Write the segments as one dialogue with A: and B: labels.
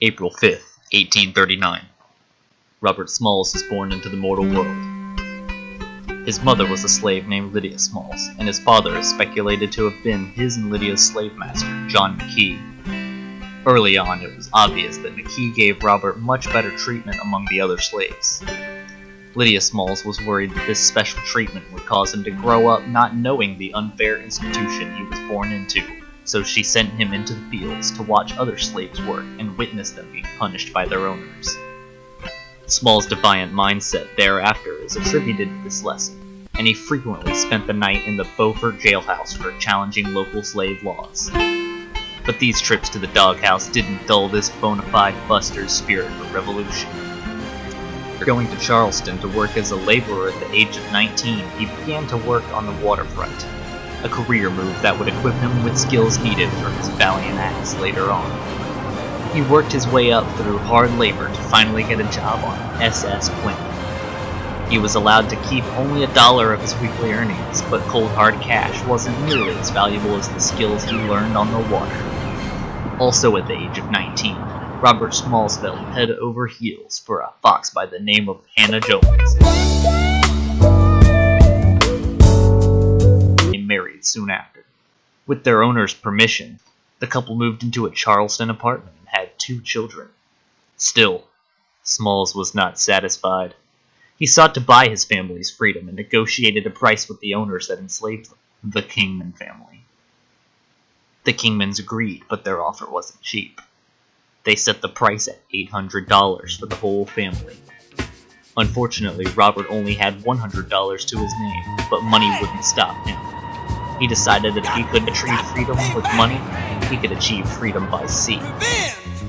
A: April 5th, 1839. Robert Smalls was born into the mortal world. His mother was a slave named Lydia Smalls, and his father is speculated to have been his and Lydia's slave master, John McKee. Early on, it was obvious that McKee gave Robert much better treatment among the other slaves. Lydia Smalls was worried that this special treatment would cause him to grow up not knowing the unfair institution he was born into, so she sent him into the fields to watch other slaves work and witness them being punished by their owners. Small's defiant mindset thereafter is attributed to this lesson, and he frequently spent the night in the Beaufort jailhouse for challenging local slave laws. But these trips to the doghouse didn't dull this bona fide buster's spirit for revolution. Going to Charleston to work as a laborer at the age of 19, he began to work on the waterfront, a career move that would equip him with skills needed for his valiant acts later on. He worked his way up through hard labor to finally get a job on SS Plymouth. He was allowed to keep only $1 of his weekly earnings, but cold hard cash wasn't nearly as valuable as the skills he learned on the water. Also at the age of 19, Robert Smalls fell head over heels for a fox by the name of Hannah Jones. They married soon after. With their owner's permission, the couple moved into a Charleston apartment and had 2 children. Still, Smalls was not satisfied. He sought to buy his family's freedom and negotiated a price with the owners that enslaved them, the Kingman family. The Kingmans agreed, but their offer wasn't cheap. They set the price at $800 for the whole family. Unfortunately, Robert only had $100 to his name, but money wouldn't stop him. He decided that if he could achieve freedom with money, he could achieve freedom by sea.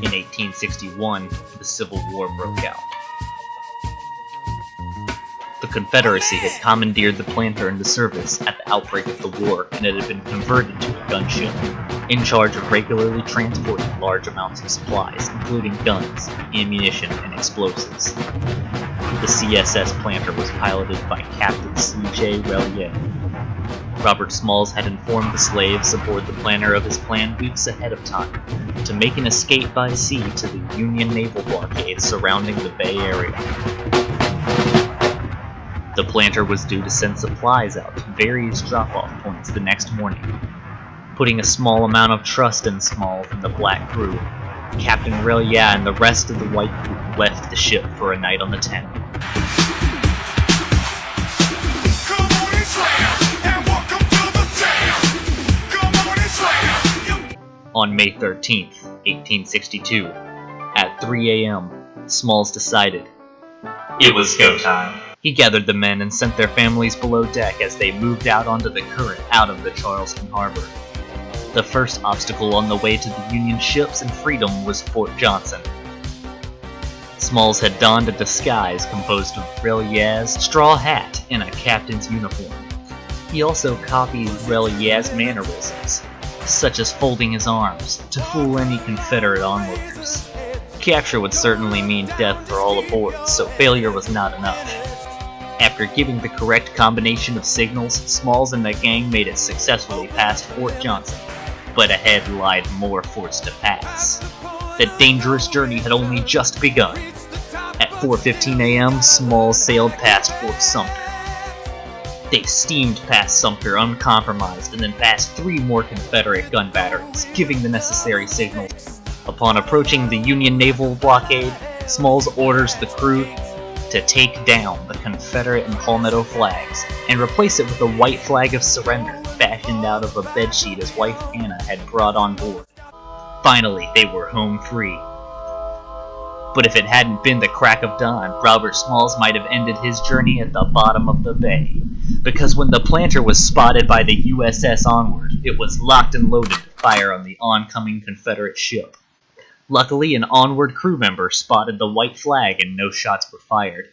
A: In 1861, the Civil War broke out. The Confederacy had commandeered the Planter into service at the outbreak of the war, and it had been converted to a gunship, in charge of regularly transporting large amounts of supplies, including guns, ammunition, and explosives. The CSS Planter was piloted by Captain C.J. Relier. Robert Smalls had informed the slaves aboard the Planter of his plan weeks ahead of time to make an escape by sea to the Union naval blockade surrounding the Bay Area. The Planter was due to send supplies out to various drop-off points the next morning. Putting a small amount of trust in Smalls and the black crew, Captain Relier and the rest of the white crew left the ship for a night on the Thames. On May 13th, 1862, at 3 a.m., Smalls decided it was go time. He gathered the men and sent their families below deck as they moved out onto the current out of the Charleston harbor. The first obstacle on the way to the Union ships and freedom was Fort Johnson. Smalls had donned a disguise composed of Relier's straw hat and a captain's uniform. He also copied Relier's mannerisms, such as folding his arms, to fool any Confederate onlookers. Capture would certainly mean death for all aboard, so failure was not enough. After giving the correct combination of signals, Smalls and the gang made it successfully past Fort Johnson, but ahead lied more forts to pass. The dangerous journey had only just begun. At 4:15 a.m., Smalls sailed past Fort Sumter. They steamed past Sumter uncompromised and then past 3 more Confederate gun batteries, giving the necessary signals. Upon approaching the Union naval blockade, Smalls orders the crew to take down the Confederate and palmetto flags and replace it with a white flag of surrender fashioned out of a bedsheet his wife Anna had brought on board. Finally, they were home free. But if it hadn't been the crack of dawn, Robert Smalls might have ended his journey at the bottom of the bay, because when the Planter was spotted by the USS Onward, it was locked and loaded to fire on the oncoming Confederate ship. Luckily, an Onward crew member spotted the white flag and no shots were fired.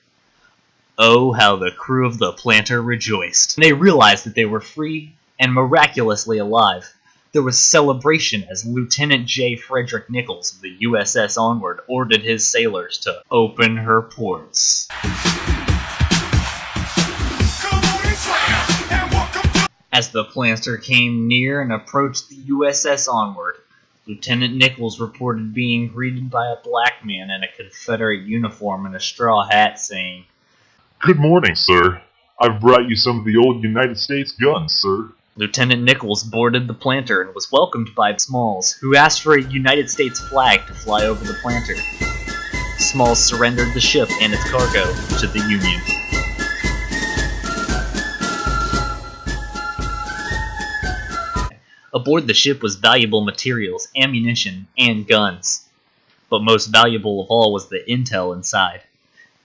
A: Oh, how the crew of the Planter rejoiced. They realized that they were free and miraculously alive. There was celebration as Lieutenant J. Frederick Nichols of the USS Onward ordered his sailors to open her ports. As the Planter came near and approached the USS Onward, Lieutenant Nichols reported being greeted by a black man in a Confederate uniform and a straw hat saying,
B: "Good morning, sir. I've brought you some of the old United States guns, sir."
A: Lieutenant Nichols boarded the planter and was welcomed by Smalls, who asked for a United States flag to fly over the planter. Smalls surrendered the ship and its cargo to the Union. Aboard the ship was valuable materials, ammunition, and guns. But most valuable of all was the intel inside.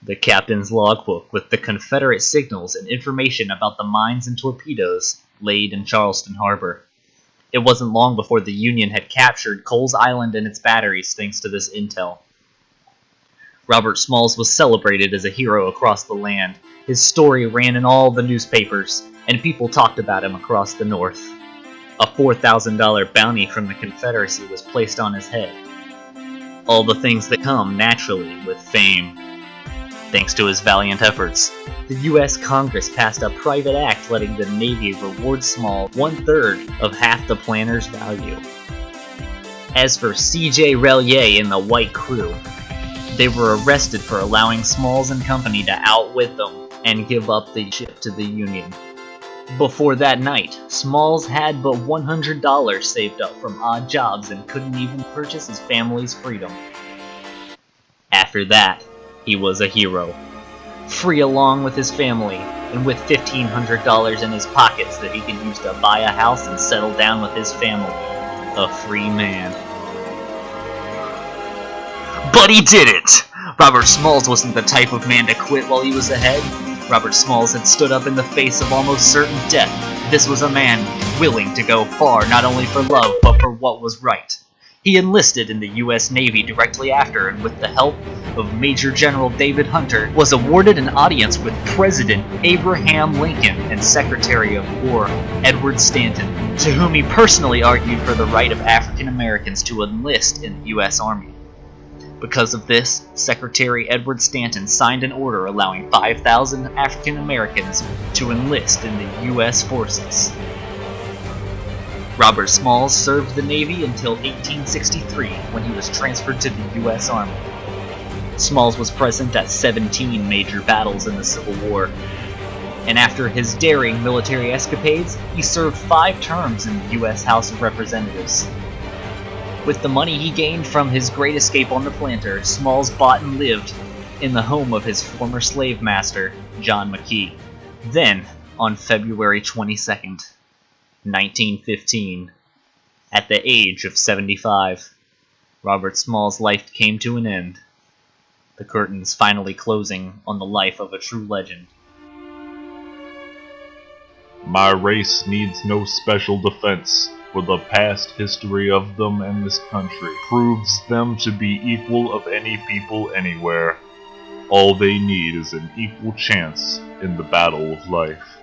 A: The captain's logbook with the Confederate signals and information about the mines and torpedoes laid in Charleston Harbor. It wasn't long before the Union had captured Coles Island and its batteries thanks to this intel. Robert Smalls was celebrated as a hero across the land. His story ran in all the newspapers, and people talked about him across the North. A $4,000 bounty from the Confederacy was placed on his head. All the things that come naturally with fame. Thanks to his valiant efforts, the U.S. Congress passed a private act letting the Navy reward Smalls 1/3 of half the planter's value. As for C.J. Relier and the White Crew, they were arrested for allowing Smalls and company to outwit them and give up the ship to the Union. Before that night, Smalls had but $100 saved up from odd jobs and couldn't even purchase his family's freedom. After that, he was a hero. Free along with his family, and with $1,500 in his pockets that he could use to buy a house and settle down with his family. A free man. But he didn't! Robert Smalls wasn't the type of man to quit while he was ahead. Robert Smalls had stood up in the face of almost certain death. This was a man willing to go far, not only for love, but for what was right. He enlisted in the U.S. Navy directly after, and with the help of Major General David Hunter, was awarded an audience with President Abraham Lincoln and Secretary of War Edward Stanton, to whom he personally argued for the right of African Americans to enlist in the U.S. Army. Because of this, Secretary Edward Stanton signed an order allowing 5,000 African Americans to enlist in the U.S. forces. Robert Smalls served the Navy until 1863, when he was transferred to the U.S. Army. Smalls was present at 17 major battles in the Civil War, and after his daring military escapades, he served 5 terms in the U.S. House of Representatives. With the money he gained from his great escape on the planter, Smalls bought and lived in the home of his former slave master, John McKee. Then, on February 22nd, 1915, at the age of 75, Robert Smalls' life came to an end, the curtains finally closing on the life of a true legend.
B: My race needs no special defense, for the past history of them and this country proves them to be equal of any people anywhere. All they need is an equal chance in the battle of life.